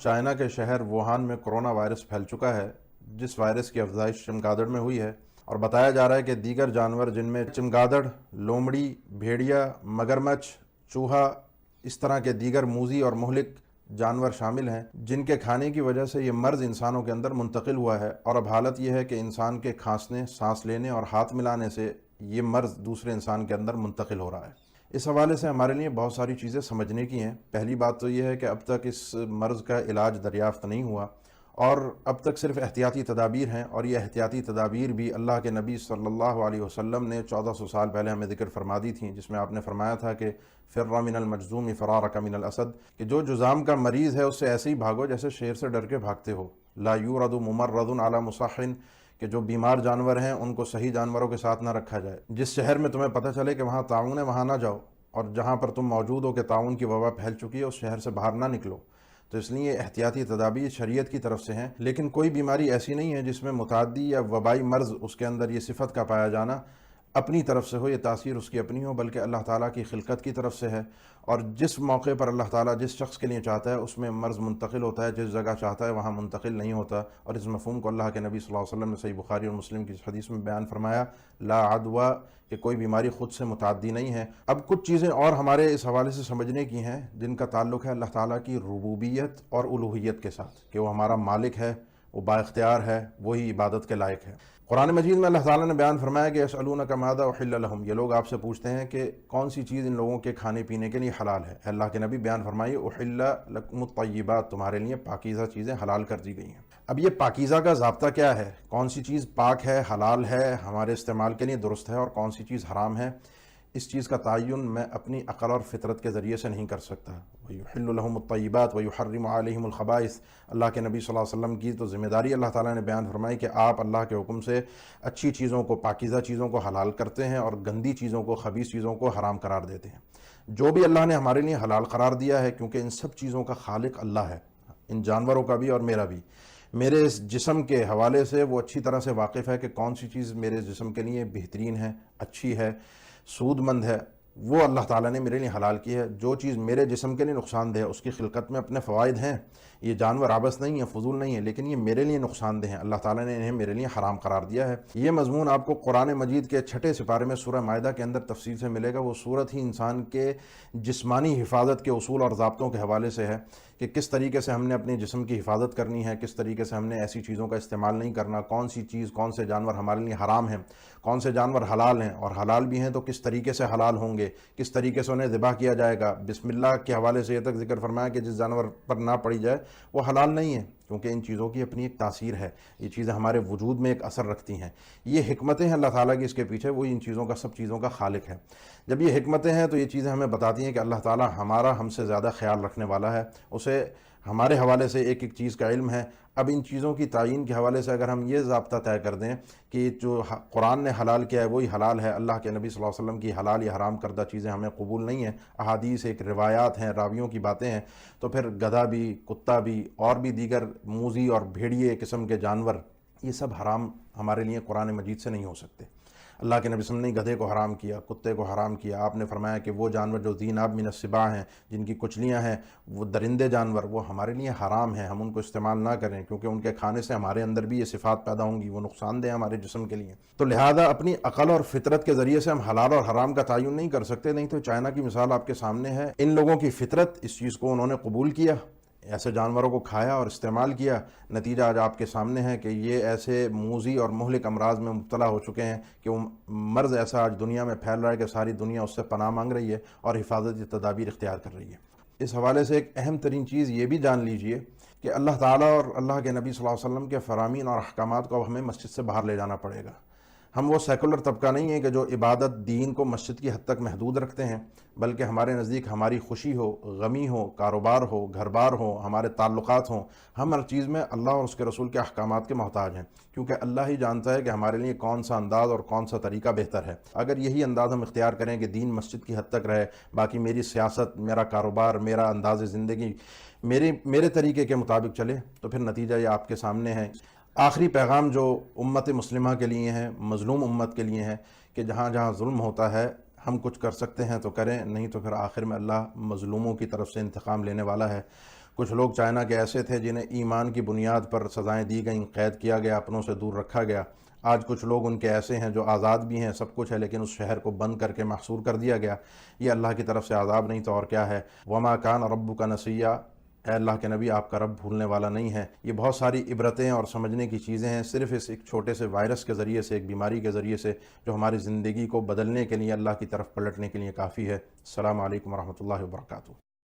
China کے شہر Wuhan میں کرونا وائرس پھیل چکا ہے، جس وائرس کی افزائش چمگادڑ میں ہوئی ہے، اور بتایا جا رہا ہے کہ دیگر جانور جن میں چمگادڑ، لومڑی، بھیڑیا، مگرمچھ، چوہا، اس طرح کے دیگر موذی اور مہلک جانور شامل ہیں، جن کے کھانے کی وجہ سے یہ مرض انسانوں کے اندر منتقل ہوا ہے، اور اب حالت یہ ہے کہ انسان کے کھانسنے، سانس لینے اور ہاتھ ملانے سے یہ مرض دوسرے انسان کے اندر منتقل ہو رہا ہے۔ اس حوالے سے ہمارے لیے بہت ساری چیزیں سمجھنے کی ہیں۔ پہلی بات تو یہ ہے کہ اب تک اس مرض کا علاج دریافت نہیں ہوا، اور اب تک صرف احتیاطی تدابیر ہیں، اور یہ احتیاطی تدابیر بھی اللہ کے نبی صلی اللہ علیہ وسلم نے 1400 سال پہلے ہمیں ذکر فرما دی تھیں، جس میں آپ نے فرمایا تھا کہ فر من المجذوم فرارک من الاسد، کہ جو جذام کا مریض ہے اس سے ایسے ہی بھاگو جیسے شیر سے ڈر کے بھاگتے ہو۔ لا یورد ممرض علی مصحن، کہ جو بیمار جانور ہیں ان کو صحیح جانوروں کے ساتھ نہ رکھا جائے۔ جس شہر میں تمہیں پتہ چلے کہ وہاں طاعون ہے وہاں نہ جاؤ، اور جہاں پر تم موجود ہو کہ طاعون کی وبا پھیل چکی ہے اس شہر سے باہر نہ نکلو۔ تو اس لیے احتیاطی تدابیر شریعت کی طرف سے ہیں، لیکن کوئی بیماری ایسی نہیں ہے جس میں متعدی یا وبائی مرض اس کے اندر یہ صفت کا پایا جانا اپنی طرف سے ہو، یہ تاثیر اس کی اپنی ہو، بلکہ اللہ تعالیٰ کی خلقت کی طرف سے ہے، اور جس موقع پر اللہ تعالیٰ جس شخص کے لیے چاہتا ہے اس میں مرض منتقل ہوتا ہے، جس جگہ چاہتا ہے وہاں منتقل نہیں ہوتا۔ اور اس مفہوم کو اللہ کے نبی صلی اللہ علیہ وسلم نے صحیح بخاری اور مسلم کی حدیث میں بیان فرمایا، لا عدویٰ، کہ کوئی بیماری خود سے متعدی نہیں ہے۔ اب کچھ چیزیں اور ہمارے اس حوالے سے سمجھنے کی ہیں جن کا تعلق ہے اللہ تعالیٰ کی ربوبیت اور الوہیت کے ساتھ، کہ وہ ہمارا مالک ہے، وہ با اختیار ہے، وہی عبادت کے لائق ہے۔ قرآن مجید میں اللہ تعالیٰ نے بیان فرمایا کہ یسألونک ماذا احل لہم، یہ لوگ آپ سے پوچھتے ہیں کہ کون سی چیز ان لوگوں کے کھانے پینے کے لیے حلال ہے۔ اللہ کے نبی بیان فرمائیے احل لکم الطیبات، تمہارے لیے پاکیزہ چیزیں حلال کر دی گئی ہیں۔ اب یہ پاکیزہ کا ضابطہ کیا ہے؟ کون سی چیز پاک ہے، حلال ہے، ہمارے استعمال کے لیے درست ہے، اور کون سی چیز حرام ہے، اس چیز کا تعین میں اپنی عقل اور فطرت کے ذریعے سے نہیں کر سکتا۔ وَيُحِلُّ لَهُمُ الطَّيِّبَاتِ وَيُحَرِّمُ عَلَيْهِمُ الْخَبَائِثَ، اللہ کے نبی صلی اللہ علیہ وسلم کی تو ذمہ داری اللہ تعالیٰ نے بیان فرمائی کہ آپ اللہ کے حکم سے اچھی چیزوں کو، پاکیزہ چیزوں کو حلال کرتے ہیں، اور گندی چیزوں کو، خبیث چیزوں کو حرام قرار دیتے ہیں۔ جو بھی اللہ نے ہمارے لیے حلال قرار دیا ہے، کیونکہ ان سب چیزوں کا خالق اللہ ہے، ان جانوروں کا بھی اور میرا بھی، میرے اس جسم کے حوالے سے وہ اچھی طرح سے واقف ہے کہ کون سی چیز میرے جسم کے لیے بہترین ہے، اچھی ہے، سود مند ہے، وہ اللہ تعالیٰ نے میرے لیے حلال کی ہے۔ جو چیز میرے جسم کے لیے نقصان دہ ہے، اس کی خلقت میں اپنے فوائد ہیں، یہ جانور عبث نہیں ہیں، فضول نہیں ہیں، لیکن یہ میرے لیے نقصان دہ ہیں، اللہ تعالیٰ نے انہیں میرے لیے حرام قرار دیا ہے۔ یہ مضمون آپ کو قرآن مجید کے 6 سپارے میں سورہ مائدہ کے اندر تفصیل سے ملے گا۔ وہ صورت ہی انسان کے جسمانی حفاظت کے اصول اور ضابطوں کے حوالے سے ہے، کہ کس طریقے سے ہم نے اپنے جسم کی حفاظت کرنی ہے، کس طریقے سے ہم نے ایسی چیزوں کا استعمال نہیں کرنا، کون سی چیز، کون سے جانور ہمارے لیے حرام ہیں، کون سے جانور حلال ہیں، اور حلال بھی ہیں تو کس طریقے سے حلال ہوں گے، کس طریقے سے انہیں ذبح کیا جائے گا۔ بسم اللہ کے حوالے سے یہ تک ذکر فرمایا کہ جس جانور پر نہ پڑی جائے وہ حلال نہیں ہے، کیونکہ ان چیزوں کی اپنی ایک تاثیر ہے، یہ چیزیں ہمارے وجود میں ایک اثر رکھتی ہیں، یہ حکمتیں ہیں اللہ تعالیٰ کی اس کے پیچھے، وہ ان چیزوں کا، سب چیزوں کا خالق ہے۔ جب یہ حکمتیں ہیں تو یہ چیزیں ہمیں بتاتی ہیں کہ اللہ تعالیٰ ہمارا، ہم سے زیادہ خیال رکھنے والا ہے، اسے ہمارے حوالے سے ایک ایک چیز کا علم ہے۔ اب ان چیزوں کی تعین کے حوالے سے اگر ہم یہ ضابطہ طے کر دیں کہ جو قرآن نے حلال کیا ہے وہی حلال ہے، اللہ کے نبی صلی اللہ علیہ وسلم کی حلال یا حرام کردہ چیزیں ہمیں قبول نہیں ہیں، احادیث ایک روایات ہیں، راویوں کی باتیں ہیں، تو پھر گدھا بھی، کتا بھی، اور بھی دیگر موذی اور بھیڑیے قسم کے جانور، یہ سب حرام ہمارے لیے قرآن مجید سے نہیں ہو سکتے۔ اللہ کے نبی صلی اللہ علیہ وسلم نے گدھے کو حرام کیا، کتے کو حرام کیا، آپ نے فرمایا کہ وہ جانور جو ذی ناب من السباع ہیں، جن کی کچلیاں ہیں، وہ درندے جانور، وہ ہمارے لیے حرام ہیں، ہم ان کو استعمال نہ کریں، کیونکہ ان کے کھانے سے ہمارے اندر بھی یہ صفات پیدا ہوں گی، وہ نقصان دہ ہمارے جسم کے لیے۔ تو لہذا اپنی عقل اور فطرت کے ذریعے سے ہم حلال اور حرام کا تعین نہیں کر سکتے۔ نہیں تو چائنا کی مثال آپ کے سامنے ہے، ان لوگوں کی فطرت، اس چیز کو انہوں نے قبول کیا، ایسے جانوروں کو کھایا اور استعمال کیا، نتیجہ آج آپ کے سامنے ہے کہ یہ ایسے موذی اور مہلک امراض میں مبتلا ہو چکے ہیں کہ وہ مرض ایسا آج دنیا میں پھیل رہا ہے کہ ساری دنیا اس سے پناہ مانگ رہی ہے اور حفاظتی تدابیر اختیار کر رہی ہے۔ اس حوالے سے ایک اہم ترین چیز یہ بھی جان لیجئے کہ اللہ تعالیٰ اور اللہ کے نبی صلی اللہ علیہ وسلم کے فرامین اور احکامات کو اب ہمیں مسجد سے باہر لے جانا پڑے گا۔ ہم وہ سیکولر طبقہ نہیں ہے کہ جو عبادت، دین کو مسجد کی حد تک محدود رکھتے ہیں، بلکہ ہمارے نزدیک ہماری خوشی ہو، غمی ہو، کاروبار ہو، گھر بار ہو، ہمارے تعلقات ہوں، ہم ہر چیز میں اللہ اور اس کے رسول کے احکامات کے محتاج ہیں، کیونکہ اللہ ہی جانتا ہے کہ ہمارے لیے کون سا انداز اور کون سا طریقہ بہتر ہے۔ اگر یہی انداز ہم اختیار کریں کہ دین مسجد کی حد تک رہے، باقی میری سیاست، میرا کاروبار، میرا انداز زندگی میرے طریقے کے مطابق چلے، تو پھر نتیجہ یہ آپ کے سامنے ہے۔ آخری پیغام جو امت مسلمہ کے لیے ہیں، مظلوم امت کے لیے ہیں، کہ جہاں جہاں ظلم ہوتا ہے ہم کچھ کر سکتے ہیں تو کریں، نہیں تو پھر آخر میں اللہ مظلوموں کی طرف سے انتقام لینے والا ہے۔ کچھ لوگ چائنا کے ایسے تھے جنہیں ایمان کی بنیاد پر سزائیں دی گئیں، قید کیا گیا، اپنوں سے دور رکھا گیا۔ آج کچھ لوگ ان کے ایسے ہیں جو آزاد بھی ہیں، سب کچھ ہے، لیکن اس شہر کو بند کر کے محصور کر دیا گیا۔ یہ اللہ کی طرف سے عذاب نہیں تو اور کیا ہے؟ وما کان ربک نسیا، اے اللہ کے نبی آپ کا رب بھولنے والا نہیں ہے۔ یہ بہت ساری عبرتیں اور سمجھنے کی چیزیں ہیں، صرف اس ایک چھوٹے سے وائرس کے ذریعے سے، ایک بیماری کے ذریعے سے، جو ہماری زندگی کو بدلنے کے لیے، اللہ کی طرف پلٹنے کے لیے کافی ہے۔ السلام علیکم ورحمۃ اللہ وبرکاتہ۔